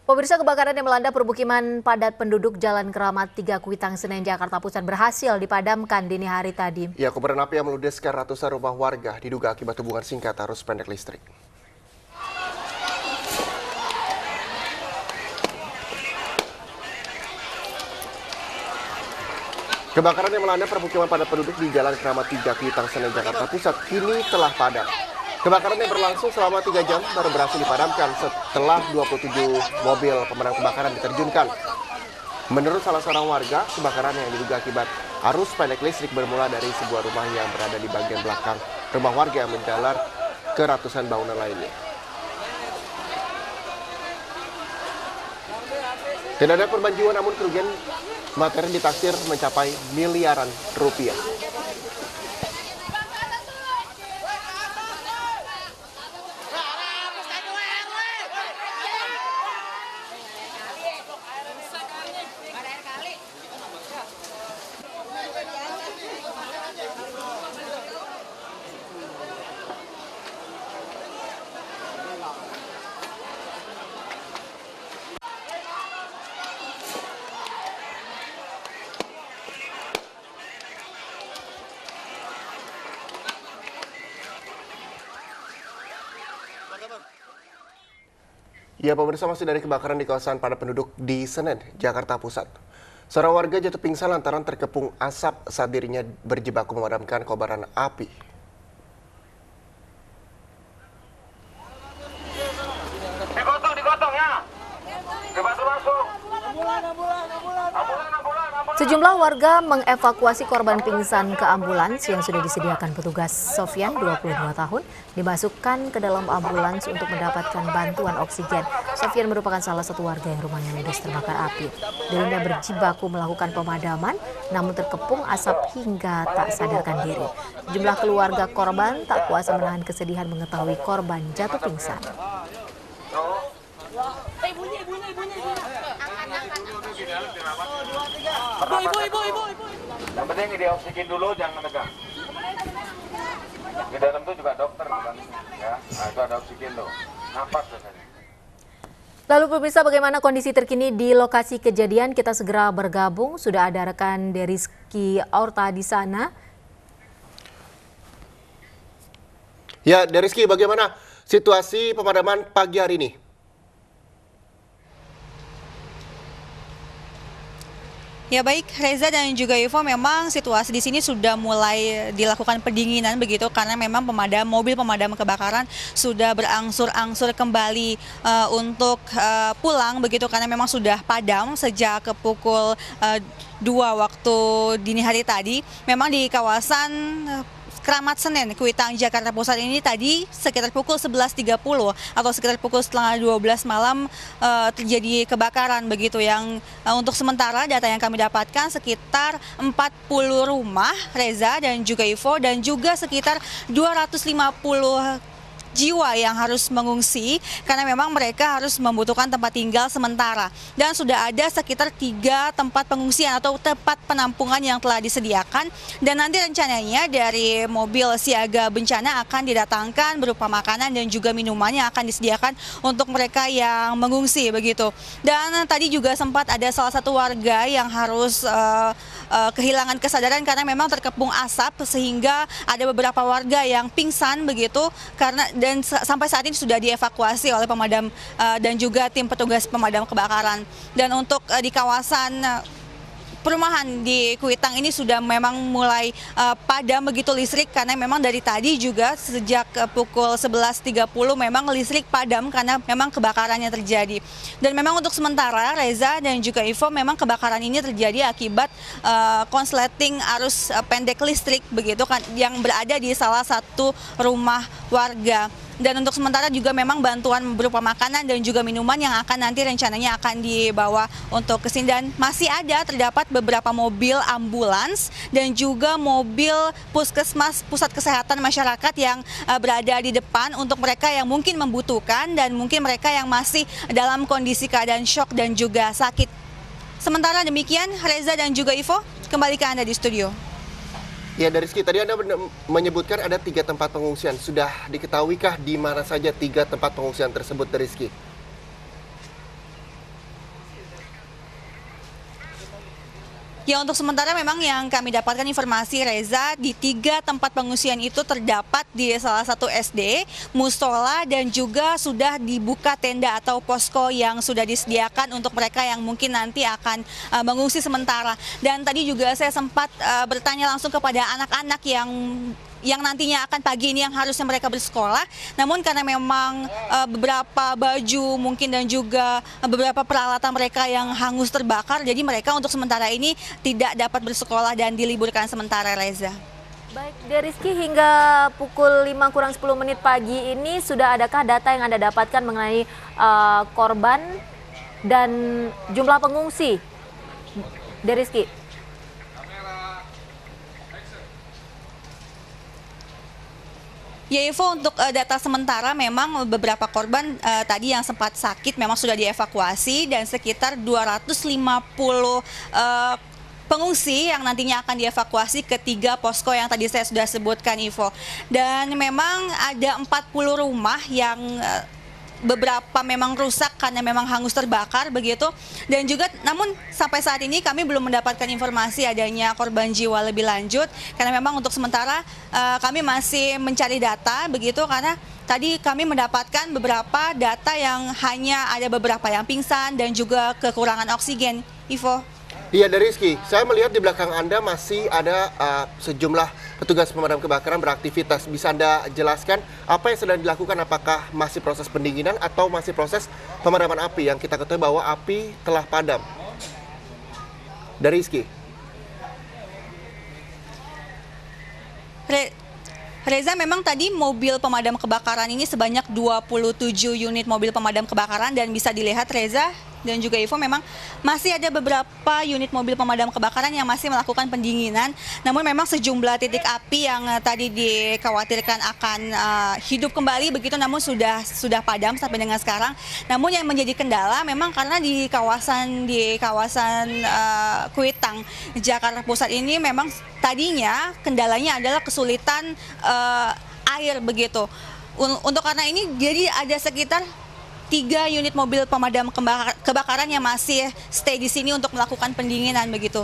Pemirsa, kebakaran yang melanda permukiman padat penduduk Jalan Keramat 3 Kuitang, Senen, Jakarta Pusat berhasil dipadamkan dini hari tadi. Ya, kobaran api yang meludeskan ratusan rumah warga diduga akibat hubungan singkat arus pendek listrik. Kebakaran yang melanda permukiman padat penduduk di Jalan Keramat 3 Kuitang, Senen, Jakarta Pusat kini telah padam. Kebakaran yang berlangsung selama 3 jam baru berhasil dipadamkan setelah 27 mobil pemadam kebakaran diterjunkan. Menurut salah seorang warga, kebakaran yang diduga akibat arus pendek listrik bermula dari sebuah rumah yang berada di bagian belakang rumah warga yang menjalar ke ratusan bangunan lainnya. Tidak ada korban jiwa, namun kerugian materi ditaksir mencapai miliaran rupiah. Ya, pemirsa, masih dari kebakaran di kawasan padat penduduk di Senen, Jakarta Pusat. Seorang warga jatuh pingsan lantaran terkepung asap saat dirinya berjibaku memadamkan kobaran api. Digotong ya. Dibantu masuk. Sejumlah warga mengevakuasi korban pingsan ke ambulans yang sudah disediakan petugas. Sofian, 22 tahun, dimasukkan ke dalam ambulans untuk mendapatkan bantuan oksigen. Sofian merupakan salah satu warga yang rumahnya ludes terbakar api. Dirinya berjibaku melakukan pemadaman, namun terkepung asap hingga tak sadarkan diri. Jumlah keluarga korban tak kuasa menahan kesedihan mengetahui korban jatuh pingsan. Ibu. Yang penting dia oksigen dulu, jangan tegang. Di dalam itu juga dokter bukan? Ya, nah, itu ada oksigen loh. Napas biasanya. Lalu pemirsa, bagaimana kondisi terkini di lokasi kejadian? Kita segera bergabung. Sudah ada rekan Deriski Aurta di sana. Ya, Deriski, bagaimana situasi pemadaman pagi hari ini? Ya baik, Reza dan juga Ivo, memang situasi di sini sudah mulai dilakukan pendinginan begitu karena memang mobil pemadam kebakaran sudah berangsur-angsur kembali untuk pulang begitu karena memang sudah padam sejak ke pukul 2 waktu dini hari tadi. Memang di kawasan Keramat Senen, Kuitang, Jakarta Pusat ini tadi sekitar pukul 11.30 atau sekitar pukul setengah 12 malam terjadi kebakaran begitu yang untuk sementara data yang kami dapatkan sekitar 40 rumah, Reza dan juga Ivo, dan juga sekitar 250 jiwa yang harus mengungsi karena memang mereka harus membutuhkan tempat tinggal sementara, dan sudah ada sekitar 3 tempat pengungsian atau tempat penampungan yang telah disediakan, dan nanti rencananya dari mobil siaga bencana akan didatangkan berupa makanan dan juga minuman yang akan disediakan untuk mereka yang mengungsi begitu. Dan tadi juga sempat ada salah satu warga yang harus kehilangan kesadaran karena memang terkepung asap sehingga ada beberapa warga yang pingsan begitu dan sampai saat ini sudah dievakuasi oleh pemadam dan juga tim petugas pemadam kebakaran. Dan untuk di kawasan perumahan di Kuitang ini sudah memang mulai padam begitu listrik karena memang dari tadi juga sejak pukul 11.30 memang listrik padam karena memang kebakarannya terjadi. Dan memang untuk sementara Reza dan juga Ivo, memang kebakaran ini terjadi akibat konsleting arus pendek listrik begitu kan yang berada di salah satu rumah warga. Dan untuk sementara juga memang bantuan berupa makanan dan juga minuman yang akan nanti rencananya akan dibawa untuk ke sini. Dan masih ada terdapat beberapa mobil ambulans dan juga mobil puskesmas pusat kesehatan masyarakat yang berada di depan untuk mereka yang mungkin membutuhkan dan mungkin mereka yang masih dalam kondisi keadaan syok dan juga sakit. Sementara demikian, Reza dan juga Ivo, kembali ke Anda di studio. Ya, dari Rizky, tadi Anda menyebutkan ada 3 tempat pengungsian. Sudah diketahuikah di mana saja 3 tempat pengungsian tersebut, Rizky? Ya, untuk sementara memang yang kami dapatkan informasi, Reza, di 3 tempat pengungsian itu terdapat di salah satu SD, musola, dan juga sudah dibuka tenda atau posko yang sudah disediakan untuk mereka yang mungkin nanti akan mengungsi sementara. Dan tadi juga saya sempat bertanya langsung kepada anak-anak yang nantinya akan pagi ini yang harusnya mereka bersekolah, namun karena memang beberapa baju mungkin dan juga beberapa peralatan mereka yang hangus terbakar, jadi mereka untuk sementara ini tidak dapat bersekolah dan diliburkan sementara, Reza. Baik, Rizky, hingga pukul 5 kurang 10 menit pagi ini sudah adakah data yang Anda dapatkan mengenai korban dan jumlah pengungsi? Rizky. Ya, Ivo, untuk data sementara memang beberapa korban tadi yang sempat sakit memang sudah dievakuasi dan sekitar 250 pengungsi yang nantinya akan dievakuasi ke 3 posko yang tadi saya sudah sebutkan, Ivo. Dan memang ada 40 rumah yang beberapa memang rusak karena memang hangus terbakar begitu, dan juga namun sampai saat ini kami belum mendapatkan informasi adanya korban jiwa lebih lanjut karena memang untuk sementara kami masih mencari data begitu, karena tadi kami mendapatkan beberapa data yang hanya ada beberapa yang pingsan dan juga kekurangan oksigen, Ivo. Iya, Rizky, saya melihat di belakang Anda masih ada sejumlah petugas pemadam kebakaran beraktivitas. Bisa Anda jelaskan apa yang sedang dilakukan? Apakah masih proses pendinginan atau masih proses pemadaman api? Yang kita ketahui bahwa api telah padam. Rizky. Reza, memang tadi mobil pemadam kebakaran ini sebanyak 27 unit mobil pemadam kebakaran, dan bisa dilihat, Reza dan juga Ivo, memang masih ada beberapa unit mobil pemadam kebakaran yang masih melakukan pendinginan. Namun memang sejumlah titik api yang tadi dikhawatirkan akan hidup kembali begitu, namun sudah padam sampai dengan sekarang. Namun yang menjadi kendala memang karena di kawasan Kuitang, Jakarta Pusat ini memang tadinya kendalanya adalah kesulitan air begitu. Untuk karena ini jadi ada sekitar 3 unit mobil pemadam kebakaran yang masih stay di sini untuk melakukan pendinginan begitu.